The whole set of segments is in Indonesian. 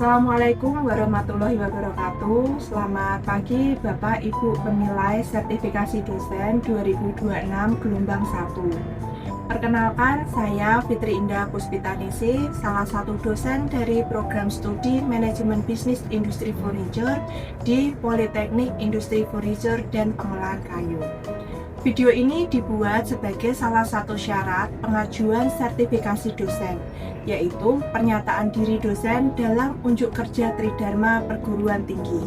Assalamualaikum warahmatullahi wabarakatuh. Selamat pagi Bapak Ibu Penilai Sertifikasi Dosen 2026 Gelombang 1. Perkenalkan, saya Fitri Indah Puspitanisi, salah satu dosen dari program studi Manajemen Bisnis Industri Furniture di Politeknik Industri Furniture dan Pengolahan Kayu. Video ini dibuat sebagai salah satu syarat pengajuan sertifikasi dosen, yaitu pernyataan diri dosen dalam unjuk kerja Tridharma Perguruan Tinggi.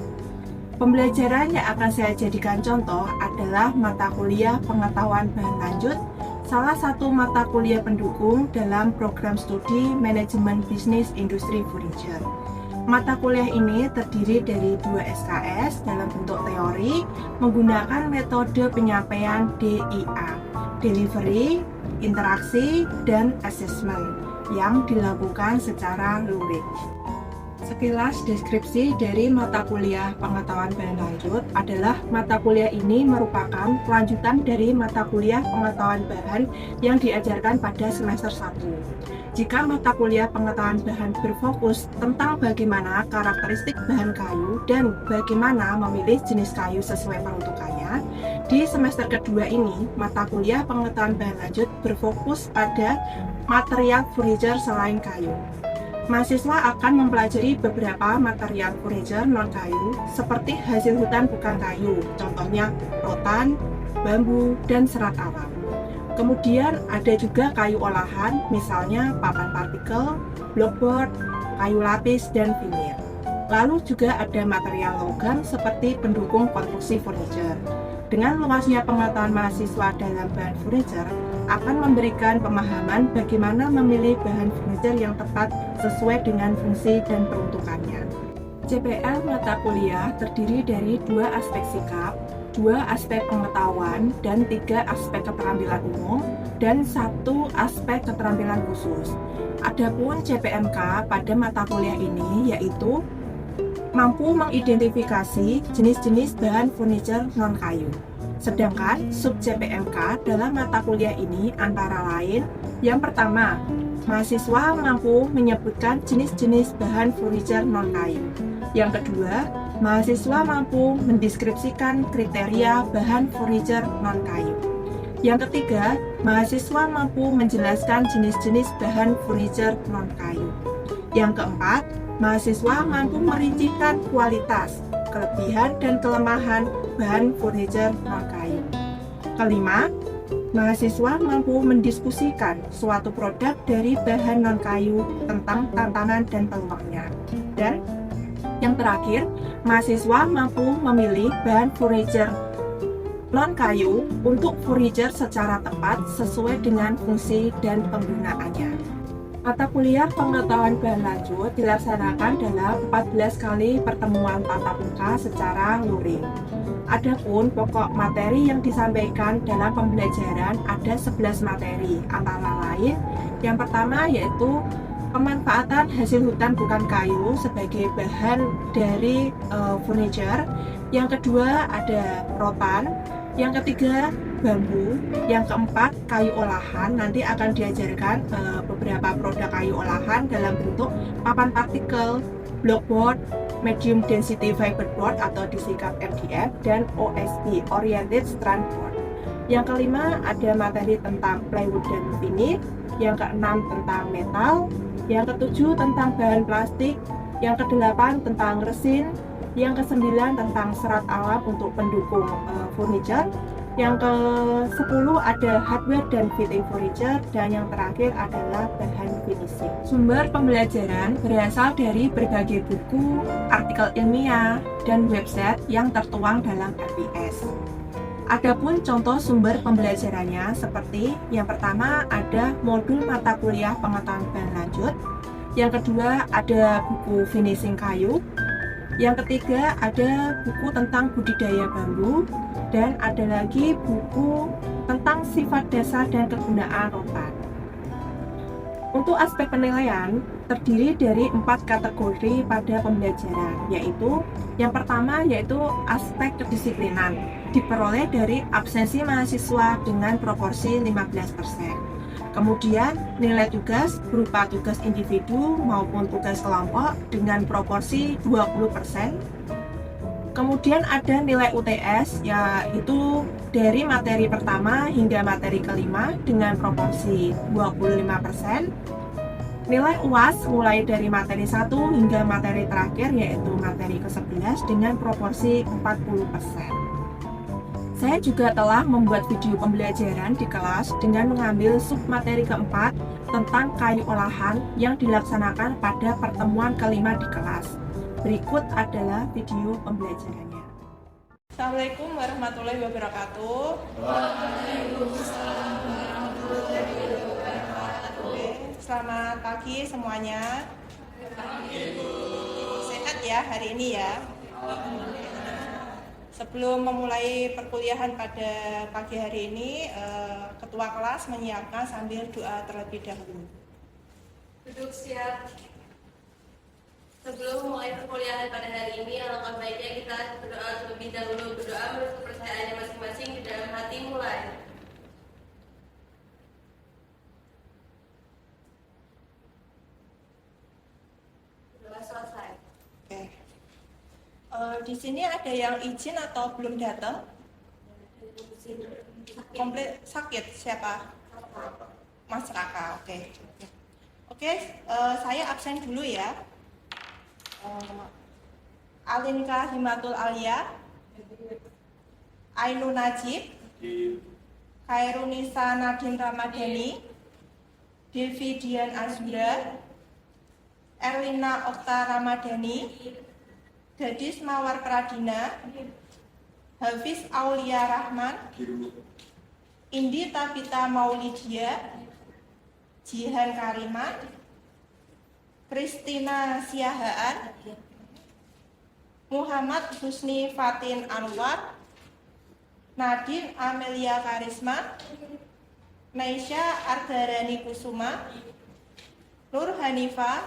Pembelajaran yang akan saya jadikan contoh adalah mata kuliah pengetahuan bahan lanjut, salah satu mata kuliah pendukung dalam program studi Manajemen Bisnis Industri Furniture. Mata kuliah ini terdiri dari 2 SKS dalam bentuk teori menggunakan metode penyampaian DIA, Delivery, Interaksi, dan Assessment yang dilakukan secara luring. Sekilas deskripsi dari mata kuliah pengetahuan bahan lanjut adalah mata kuliah ini merupakan kelanjutan dari mata kuliah pengetahuan bahan yang diajarkan pada semester 1. Jika mata kuliah pengetahuan bahan berfokus tentang bagaimana karakteristik bahan kayu dan bagaimana memilih jenis kayu sesuai peruntukannya, di semester kedua ini mata kuliah pengetahuan bahan lanjut berfokus pada material furniture selain kayu. Mahasiswa akan mempelajari beberapa material furniture non-kayu seperti hasil hutan bukan kayu, contohnya rotan, bambu, dan serat alam. Kemudian ada juga kayu olahan, misalnya papan partikel, blockboard, kayu lapis, dan veneer. Lalu juga ada material logam seperti pendukung konstruksi furniture. Dengan luasnya pengetahuan mahasiswa dalam bahan furniture akan memberikan pemahaman bagaimana memilih bahan furniture yang tepat sesuai dengan fungsi dan peruntukannya. CPL mata kuliah terdiri dari 2 aspek sikap, 2 aspek pengetahuan, dan 3 aspek keterampilan umum, dan 1 aspek keterampilan khusus. Adapun CPMK pada mata kuliah ini yaitu mampu mengidentifikasi jenis-jenis bahan furniture non-kayu. Sedangkan sub CPMK dalam mata kuliah ini antara lain, yang pertama, mahasiswa mampu menyebutkan jenis-jenis bahan furniture non-kayu. Yang kedua, mahasiswa mampu mendeskripsikan kriteria bahan furniture non-kayu. Yang ketiga, mahasiswa mampu menjelaskan jenis-jenis bahan furniture non-kayu. Yang keempat, mahasiswa mampu merincikan kualitas, kelebihan, dan kelemahan bahan furniture non-kayu. Kelima, mahasiswa mampu mendiskusikan suatu produk dari bahan non-kayu tentang tantangan dan peluangnya. Dan yang terakhir, mahasiswa mampu memilih bahan furniture non-kayu untuk furniture secara tepat sesuai dengan fungsi dan penggunaannya. Mata kuliah pengetahuan bahan lanjut dilaksanakan dalam 14 kali pertemuan tatap muka secara luring. Adapun pokok materi yang disampaikan dalam pembelajaran ada 11 materi, antara lain yang pertama yaitu pemanfaatan hasil hutan bukan kayu sebagai bahan dari furniture. Yang kedua ada rotan, yang ketiga bambu, yang keempat kayu olahan. Nanti akan diajarkan beberapa produk kayu olahan dalam bentuk papan partikel, blockboard, medium density fiberboard atau disingkat MDF, dan OSB, Oriented Strand Board. Yang kelima ada materi tentang plywood dan veneer, yang keenam tentang metal, yang ketujuh tentang bahan plastik, yang kedelapan tentang resin, yang kesembilan tentang serat alam untuk pendukung furniture, yang ke-10 ada hardware dan fitting furniture, dan yang terakhir adalah bahan finishing. Sumber pembelajaran berasal dari berbagai buku, artikel ilmiah, dan website yang tertuang dalam RPS. Adapun contoh sumber pembelajarannya seperti yang pertama ada modul mata kuliah pengetahuan bahan lanjut, yang kedua ada buku finishing kayu, yang ketiga ada buku tentang budidaya bambu, dan ada lagi buku tentang sifat dasar dan kegunaan rotan. Untuk aspek penilaian terdiri dari 4 kategori pada pembelajaran, yaitu yang pertama yaitu aspek kedisiplinan, diperoleh dari absensi mahasiswa dengan proporsi 15%. Kemudian nilai tugas berupa tugas individu maupun tugas kelompok dengan proporsi 20%. Kemudian ada nilai UTS, yaitu dari materi pertama hingga materi kelima dengan proporsi 25%. Nilai UAS mulai dari materi 1 hingga materi terakhir, yaitu materi ke-11 dengan proporsi 40%. Saya juga telah membuat video pembelajaran di kelas dengan mengambil submateri keempat tentang kayu olahan yang dilaksanakan pada pertemuan kelima di kelas. Berikut adalah video pembelajarannya. Assalamualaikum warahmatullahi wabarakatuh. Waalaikumsalam warahmatullahi wabarakatuh. Selamat pagi semuanya. Sehat ya hari ini ya. Sebelum memulai perkuliahan pada pagi hari ini, Ketua kelas menyiapkan sambil doa terlebih dahulu. Duduk siap. Sebelum mulai perkuliahan pada hari ini, alangkah baiknya kita berdoa terlebih dahulu. Berdoa menurut kepercayaannya masing-masing di dalam hati. Mulai. Doa selesai. Oke. Di sini ada yang izin atau belum datang? Komplit sakit siapa? Mas Raka. Oke. Saya absen dulu ya. Alinka Himatul Alia, Ainun Najib, Khairunisa Nadine Ramadhani, Devi Dian Azura, Erlina Okta Ramadhani, Gadis Mawar Pradina, Hafiz Aulia Rahman, Indi Tabita Maulidia, Jihan Kariman, Kristina Siahaan, Muhammad Husni Fatin Anwar, Nadine Amelia Karisma, Naisha Ardarani Kusuma, Nur Hanifah,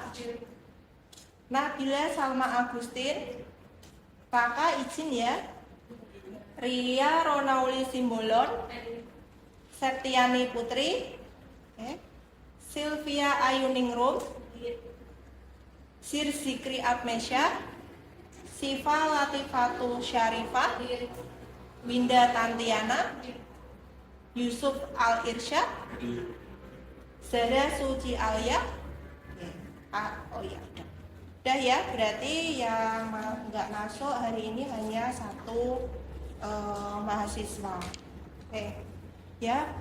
Nabila Salma Agustin, Kakak izin ya, Ria Ronauli Simbolon, Septiani Putri, Sylvia Ayuningrum, Sir Zikri Atmesya, Siva Latifatu Syarifah, Winda Tantiana, Yusuf Al-Irsyad, Zara Suci Alia. Udah ya, berarti yang nggak masuk hari ini hanya satu mahasiswa. Ya.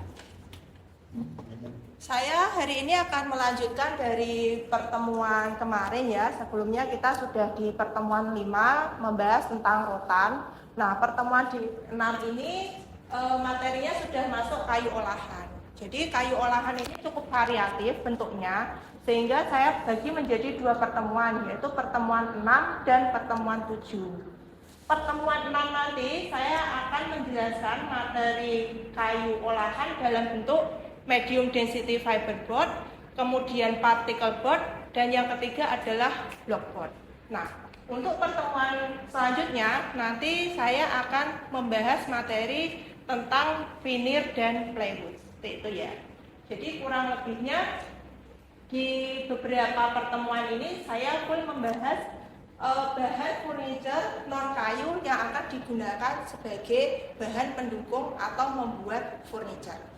Saya hari ini akan melanjutkan dari pertemuan kemarin ya. Sebelumnya kita sudah di pertemuan 5 membahas tentang rotan. Nah, pertemuan di 6 ini materinya sudah masuk kayu olahan. Jadi kayu olahan ini cukup variatif bentuknya, sehingga saya bagi menjadi 2 pertemuan, yaitu pertemuan 6 dan pertemuan 7. Pertemuan 6 nanti saya akan menjelaskan materi kayu olahan dalam bentuk medium density fiberboard, kemudian particle board, dan yang ketiga adalah blockboard. Nah, untuk pertemuan selanjutnya nanti saya akan membahas materi tentang veneer dan plywood. Itu ya. Jadi kurang lebihnya di beberapa pertemuan ini saya pun membahas bahan furniture non kayu yang akan digunakan sebagai bahan pendukung atau membuat furniture.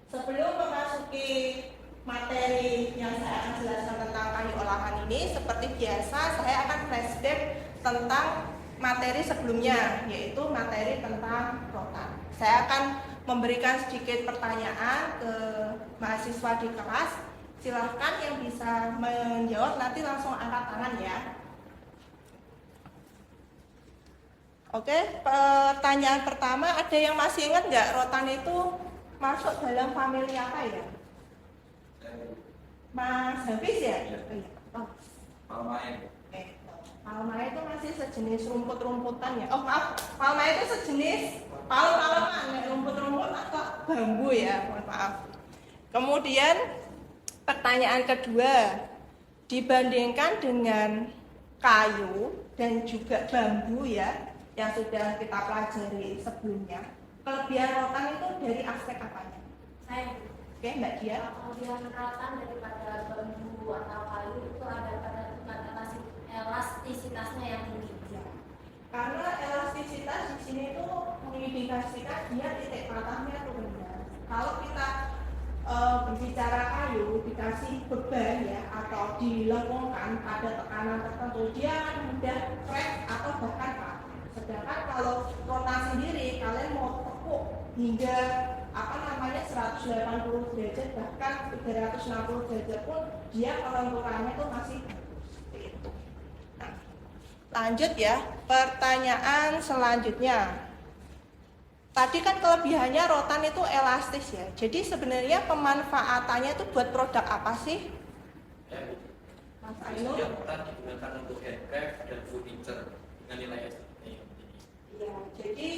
Sebelum memasuki materi yang saya akan jelaskan tentang kayu olahan ini, seperti biasa saya akan flashback tentang materi sebelumnya, yaitu materi tentang rotan. Saya akan memberikan sedikit pertanyaan ke mahasiswa di kelas. Silahkan yang bisa menjawab nanti langsung angkat tangan ya. Oke, pertanyaan pertama, ada yang masih ingat nggak rotan itu masuk dalam famili apa ya? Mas Hafiz ya? Palmae. Palmae itu masih sejenis rumput-rumputan ya? Oh maaf, palmae itu sejenis palem-paleman, rumput-rumput atau bambu ya, mohon maaf. Kemudian pertanyaan kedua, dibandingkan dengan kayu dan juga bambu ya, yang sudah kita pelajari sebelumnya, kelebihan rotan itu dari aspek apanya? Oke, Mbak Dia. Kemudian rotan daripada bambu atau kayu itu ada pada elastisitasnya yang tinggi. Ya. Karena elastisitas di sini itu mengindikasikan dia titik patahnya itu rendah. Kalau kita berbicara kayu dikasih beban ya atau dilengkungkan pada tekanan tertentu, dia akan mudah crack atau bahkan patah. Sedangkan kalau rotan sendiri kalian mau tekuk hingga 180 derajat bahkan 360 derajat pun dia kelenturannya itu masih seperti itu. Nah, lanjut ya, pertanyaan selanjutnya. Tadi kan kelebihannya rotan itu elastis ya. Jadi sebenarnya pemanfaatannya itu buat produk apa sih? Mas Ainul? Rotan digunakan untuk aircraft dan furniture dengan nilai estetika yang tinggi. Ya, jadi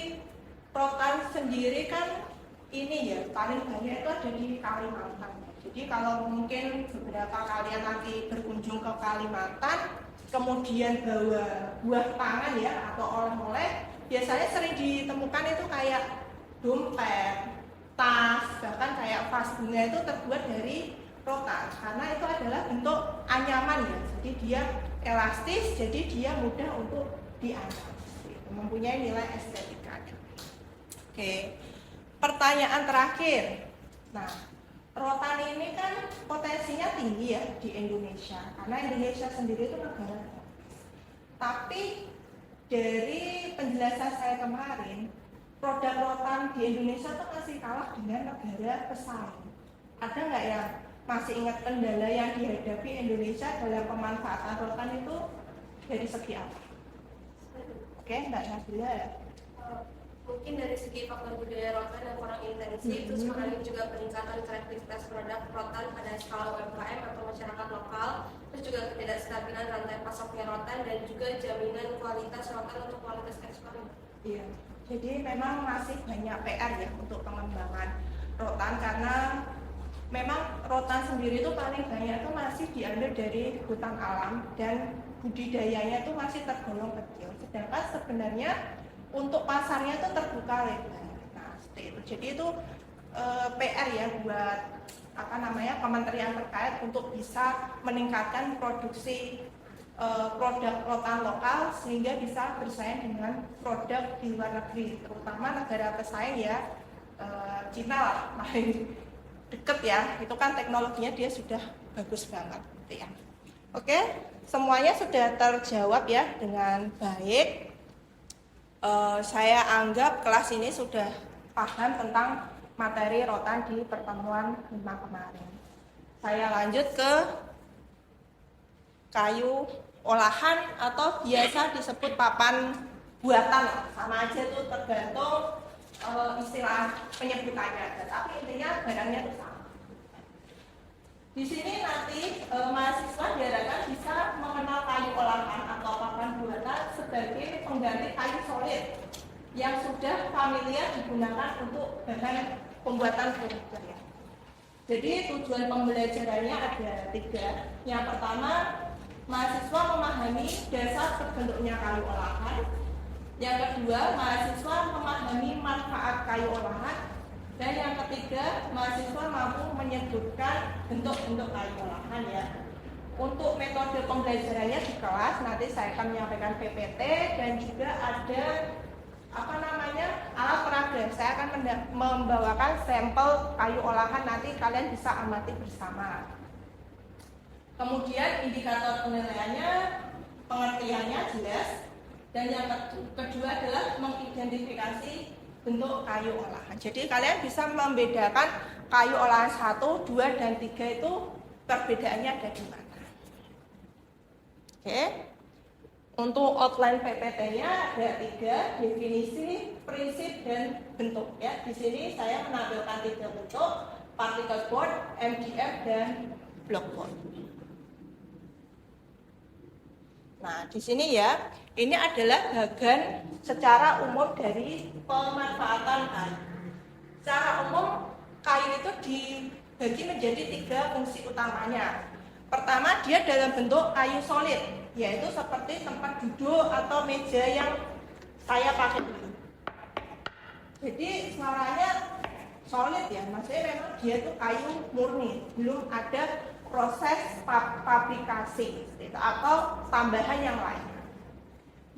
rotan sendiri kan ini ya paling banyak itu ada di Kalimantan. Jadi kalau mungkin beberapa kalian nanti berkunjung ke Kalimantan, kemudian bawa buah tangan ya atau oleh-oleh, biasanya sering ditemukan itu kayak dompet, tas, bahkan kayak vas bunga itu terbuat dari rotan karena itu adalah bentuk anyaman ya. Jadi dia elastis, jadi dia mudah untuk dianyam, mempunyai nilai estetika. Oke. Pertanyaan terakhir. Nah, rotan ini kan potensinya tinggi ya di Indonesia karena Indonesia sendiri itu negara. Tapi dari penjelasan saya kemarin, produk rotan di Indonesia itu masih kalah dengan negara pesaing. Ada nggak yang masih ingat kendala yang dihadapi Indonesia dalam pemanfaatan rotan itu dari segi apa? Oke, Mbak Nabila. Mungkin dari segi faktor budaya rotan yang kurang intensif, terus mengalami juga peningkatan kreativitas produk rotan pada skala UMKM atau masyarakat lokal, terus juga ketidakstabilan rantai pasoknya rotan dan juga jaminan kualitas rotan untuk kualitas ekspor. Iya, jadi memang masih banyak PR ya untuk pengembangan rotan karena memang rotan sendiri itu paling banyak itu masih diambil dari hutan alam dan budidayanya itu masih tergolong kecil. Sedangkan sebenarnya untuk pasarnya itu terbuka lebar. Nah, seperti itu. Jadi itu PR ya buat kementerian terkait untuk bisa meningkatkan produksi produk rotan lokal sehingga bisa bersaing dengan produk di luar negeri, terutama negara pesaing ya Cina lah paling deket ya. Itu kan teknologinya dia sudah bagus banget gitu ya. Oke, semuanya sudah terjawab ya dengan baik. Saya anggap kelas ini sudah paham tentang materi rotan di pertemuan 5 kemarin. Saya lanjut ke kayu olahan atau biasa disebut papan buatan, sama aja tuh tergantung istilah penyebutannya, tapi intinya barangnya itu sama. Di sini nanti mahasiswa diharapkan bisa mengenal kayu olahan atau papan buatan sebagai pengganti kayu solid yang sudah familiar digunakan untuk bahan pembuatan furniture ya. Jadi tujuan pembelajarannya ada 3. Yang pertama, mahasiswa memahami dasar terbentuknya kayu olahan. Yang kedua, mahasiswa memahami manfaat kayu olahan. Dan yang ketiga, mahasiswa mampu menyebutkan bentuk-bentuk kayu olahan ya. Untuk metode pembelajarannya di kelas nanti saya akan menyampaikan PPT dan juga ada alat peraga. Saya akan membawakan sampel kayu olahan, nanti kalian bisa amati bersama. Kemudian indikator penilaiannya, pengertiannya jelas. Dan yang kedua adalah mengidentifikasi bentuk kayu olahan. Jadi kalian bisa membedakan kayu olahan 1, 2, dan 3 itu perbedaannya ada di mana. Oke. Untuk outline PPT-nya ada 3, definisi, prinsip, dan bentuk ya. Di sini saya menampilkan 3 bentuk, particle board, MDF, dan blockboard. Nah, di sini ya, ini adalah bagan secara umum dari pemanfaatan kayu. Secara umum, kayu itu dibagi menjadi 3 fungsi utamanya. Pertama, dia dalam bentuk kayu solid, yaitu seperti tempat duduk atau meja yang saya pakai dulu. Jadi suaranya solid ya, maksudnya memang dia itu kayu murni, belum ada proses fabrikasi atau tambahan yang lain.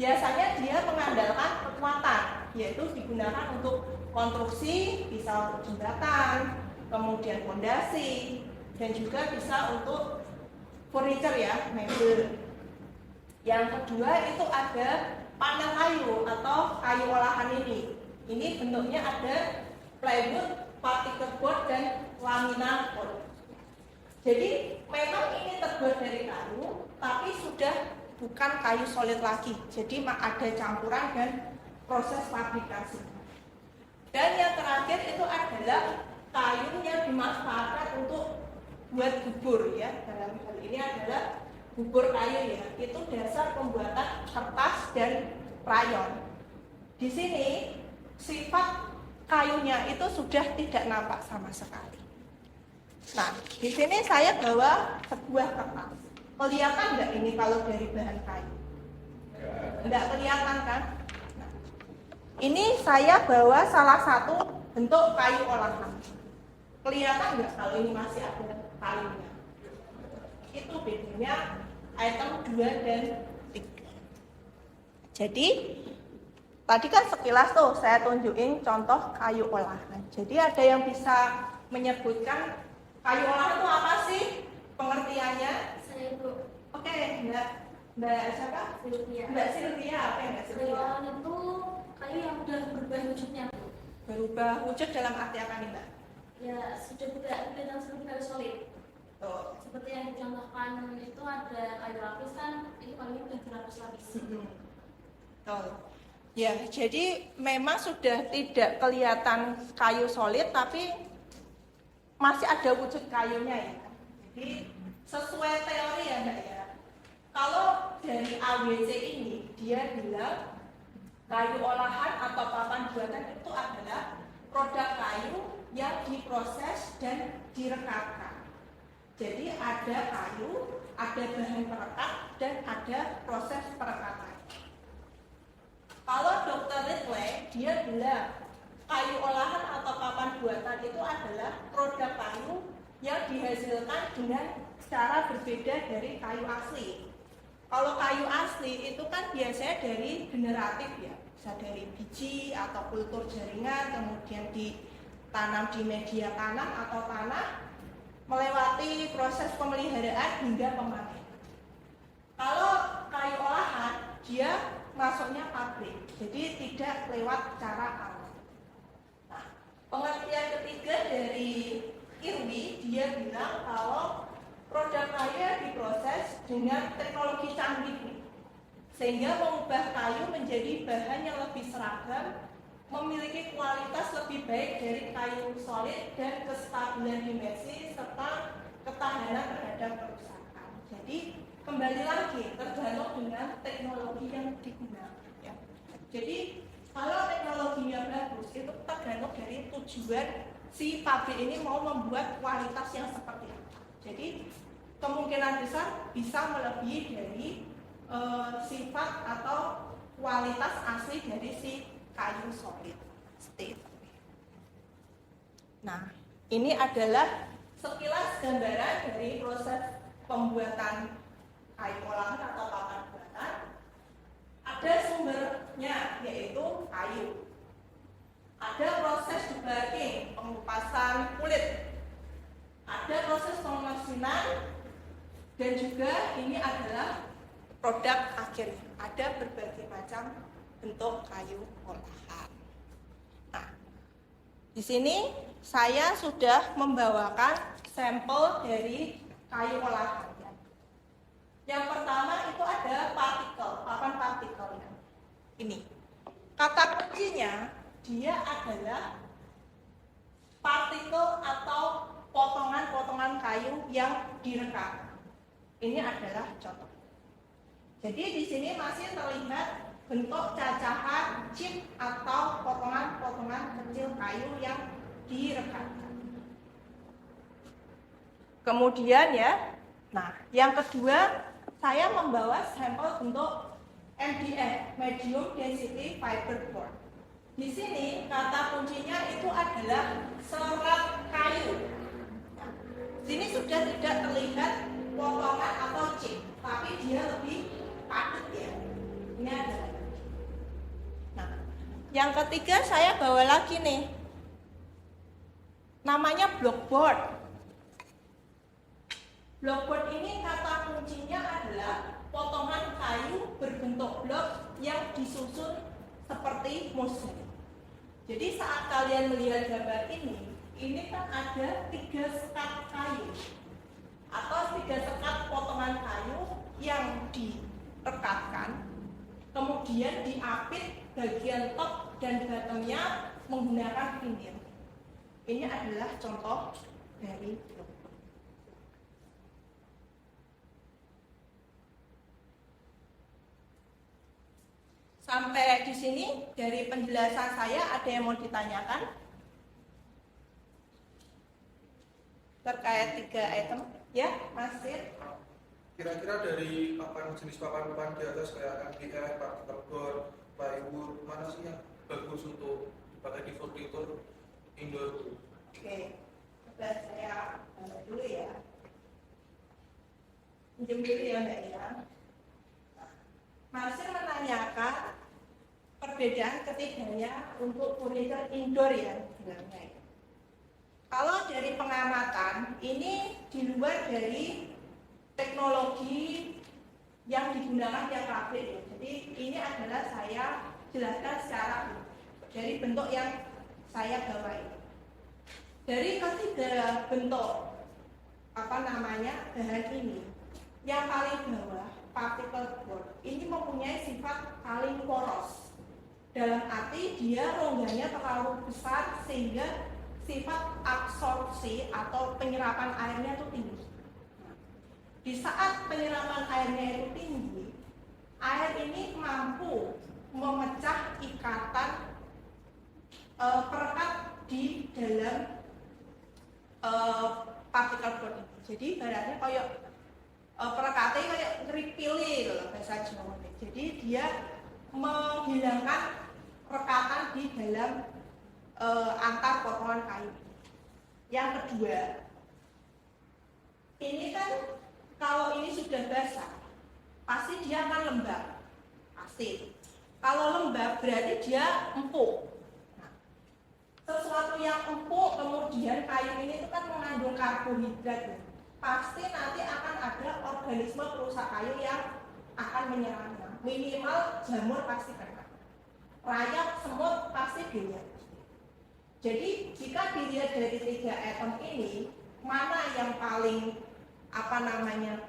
Biasanya dia mengandalkan kekuatan, yaitu digunakan untuk konstruksi, bisa untuk jembatan, kemudian fondasi, dan juga bisa untuk furniture ya, mebel. Yang kedua itu ada panel kayu atau kayu olahan ini. Ini bentuknya ada plywood, particle board, dan laminat board. Jadi memang ini terbuat dari kayu, tapi sudah bukan kayu solid lagi. Jadi ada campuran dan proses fabrikasi. Dan yang terakhir itu adalah kayu yang dimanfaatkan untuk buat bubur ya. Dalam hal ini adalah bubur kayu ya. Itu dasar pembuatan kertas dan rayon. Di sini sifat kayunya itu sudah tidak nampak sama sekali. Nah, di sini saya bawa sebuah kertas. Kelihatan nggak ini kalau dari bahan kayu? Nggak kelihatan kan? Nah, ini saya bawa salah satu bentuk kayu olahan. Kelihatan nggak kalau ini masih ada kayunya? Itu bedanya item 2 dan 3. Jadi tadi kan sekilas tuh saya tunjukin contoh kayu olahan. Jadi ada yang bisa menyebutkan kayu olahan itu apa sih pengertiannya? Saya itu Oke, Mbak siapa? Sylvia. Mbak Sylvia, apa ya Mbak Kayu Sylvia? olahan itu kayu yang sudah berubah wujudnya. Berubah wujud dalam arti apa nih Mbak? Ya sudah tidak kelihatan seperti kayu solid. Tuh. Seperti yang dicontohkan itu ada kayu lapis kan, ini kayunya sudah dilapis-lapis. Tuh. Ya, jadi memang sudah tidak kelihatan kayu solid, tapi masih ada wujud kayunya ya. Jadi sesuai teori ya Mbak ya. Kalau dari ABC ini dia bilang kayu olahan atau papan buatan itu adalah produk kayu yang diproses dan direkatkan. Jadi ada kayu, ada bahan perekat, dan ada proses perekatan. Kalau Dr. Ridley dia bilang kayu olahan atau papan buatan itu adalah produk kayu yang dihasilkan dengan cara berbeda dari kayu asli. Kalau kayu asli itu kan biasanya dari generatif ya, bisa dari biji atau kultur jaringan, kemudian ditanam di media tanam atau tanah, melewati proses pemeliharaan hingga pemanen. Kalau kayu olahan dia masuknya pabrik, jadi tidak lewat cara alam. Nah, pengertian ketiga dari Irwi, dia bilang kalau produk kayu yang diproses dengan teknologi canggih sehingga mengubah kayu menjadi bahan yang lebih seragam, memiliki kualitas lebih baik dari kayu solid dan kestabilan dimensi serta ketahanan terhadap kerusakan. Jadi kembali lagi tergantung dengan teknologi yang digunakan ya. Jadi kalau teknologinya bagus itu tergantung dari tujuan si pabrik ini mau membuat kualitas yang seperti apa. Jadi kemungkinan besar bisa melebihi dari sifat atau kualitas asli dari si kayu solid. Nah, ini adalah sekilas gambaran dari proses pembuatan kayu olahan atau papan buatan. Ada sumbernya yaitu kayu. Ada proses debarking, pengupasan kulit. Ada proses pemesinan dan juga ini adalah produk akhirnya. Ada berbagai macam bentuk kayu olahan. Nah, di sini saya sudah membawakan sampel dari kayu olahan. Yang pertama itu ada partikel, papan partikelnya. Ini. Kata kuncinya dia adalah partikel atau potongan-potongan kayu yang direkat. Ini adalah contoh. Jadi di sini masih terlihat bentuk cacahan chip atau potongan-potongan kecil kayu yang direkatkan. Kemudian ya, nah yang kedua saya membawa sampel bentuk MDF, medium density fiberboard. Di sini kata kuncinya itu adalah serat kayu. Sini sudah tidak terlihat potongan atau chip, tapi dia lebih padat ya. Ini adalah. Nah, yang ketiga saya bawa lagi nih. Namanya blockboard. Blockboard ini kata kuncinya adalah potongan kayu berbentuk blok yang disusun seperti musim. Jadi saat kalian melihat gambar ini kan ada 3 sekat kayu atau 3 sekat potongan kayu yang direkatkan, kemudian diapit bagian top dan bottomnya menggunakan vinil. Ini adalah contoh dari blockboard. Sampai di sini dari penjelasan saya ada yang mau ditanyakan terkait 3 item ya, Mas Sir? Kira-kira dari jenis papan di atas kayak MDF, particle board, plywood, mana sih yang bagus untuk dipakai di furnitur indoor? Oke, coba saya dulu ya. Pinjam dulu ya Mbak ya. Mas Sir menanyakan perbedaan ketiganya untuk furniture indoor ya. Kalau dari pengamatan, ini di luar dari teknologi yang digunakan tiap pabrik ya. Jadi ini adalah saya jelaskan secara dari bentuk yang saya bawa ini. Dari ketiga bentuk bahan ini, yang paling bawah particle board ini mempunyai sifat paling poros. Dalam arti dia rongganya terlalu besar sehingga sifat absorpsi atau penyerapan airnya itu tinggi. Di saat penyerapan airnya itu tinggi, air ini mampu memecah ikatan perekat di dalam particle board ini. Jadi ibaratnya kayak perekatnya kayak ngeripili loh bahasa Jawa. Jadi dia menghilangkan rekatan di dalam antar potongan kayu. Yang kedua, ini kan kalau ini sudah basah, pasti dia akan lembab, pasti. Kalau lembab berarti dia empuk. Nah, sesuatu yang empuk kemudian kayu ini itu kan mengandung karbohidrat. Pasti nanti akan ada organisme perusak kayu yang akan menyerangnya. Minimal jamur pasti kena, rayap, semut pasti dilihat. Jadi jika dilihat dari 3 item ini, mana yang paling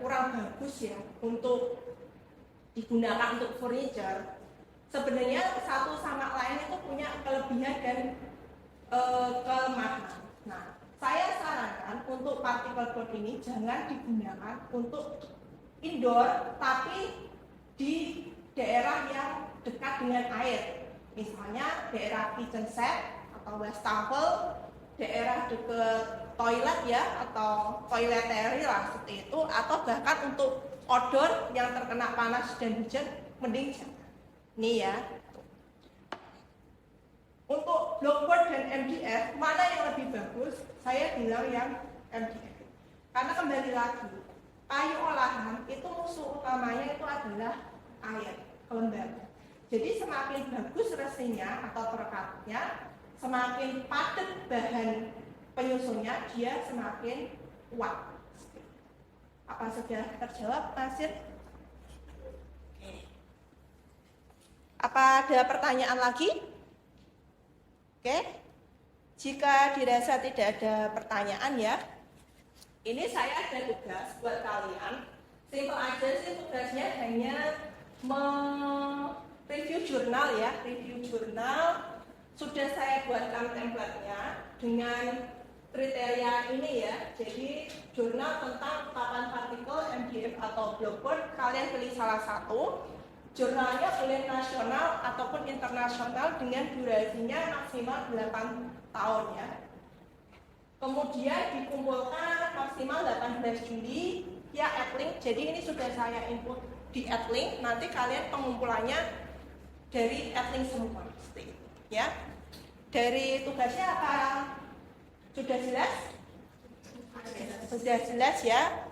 kurang bagus ya untuk digunakan untuk furniture? Sebenarnya satu sama lain itu punya kelebihan dan kelemahan. Nah, saya sarankan untuk particle board ini jangan digunakan untuk indoor, tapi di daerah yang dekat dengan air. Misalnya daerah kitchen set atau wastafel, daerah dekat toilet ya, atau toiletry lah seperti itu, atau bahkan untuk outdoor yang terkena panas dan hujan, mending jangan. Nih ya. Untuk blockboard dan MDF, mana yang lebih bagus? Saya bilang yang MDF. Karena kembali lagi, kayu olahan itu musuh utamanya itu adalah air, kelembaban. Jadi semakin bagus resinya atau perekatnya, semakin padat bahan penyusunnya, dia semakin kuat. Apa sudah terjawab, Nasir? Apa ada pertanyaan lagi? Oke. Jika dirasa tidak ada pertanyaan ya, ini saya ada tugas buat kalian. Simpel aja sih tugasnya, hanya review jurnal ya, review jurnal. Sudah saya buatkan template-nya dengan kriteria ini ya. Jadi jurnal tentang papan partikel, MDF atau blockboard, kalian pilih salah satu. Jurnalnya boleh nasional ataupun internasional dengan durasinya maksimal 8 tahun ya. Kemudian dikumpulkan maksimal 18 Juli ya, Adlink. Jadi ini sudah saya input di Adlink. Nanti kalian pengumpulannya dari Adlink semua. ya. Dari tugasnya apa? Sudah jelas? Sudah jelas ya.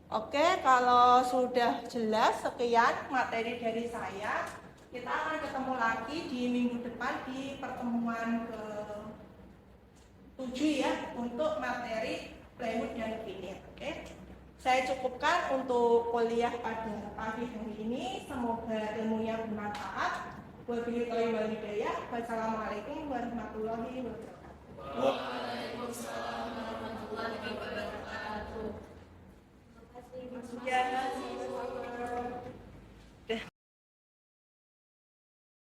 Oke, kalau sudah jelas, sekian materi dari saya. Kita akan ketemu lagi di minggu depan di pertemuan ke-7 ya, untuk materi Plywood dan Veneer. Oke, saya cukupkan untuk kuliah pada pagi hari ini. Semoga ilmunya bermanfaat. Wabillahi taufiq wal hidayah. Wassalamualaikum warahmatullahi wabarakatuh.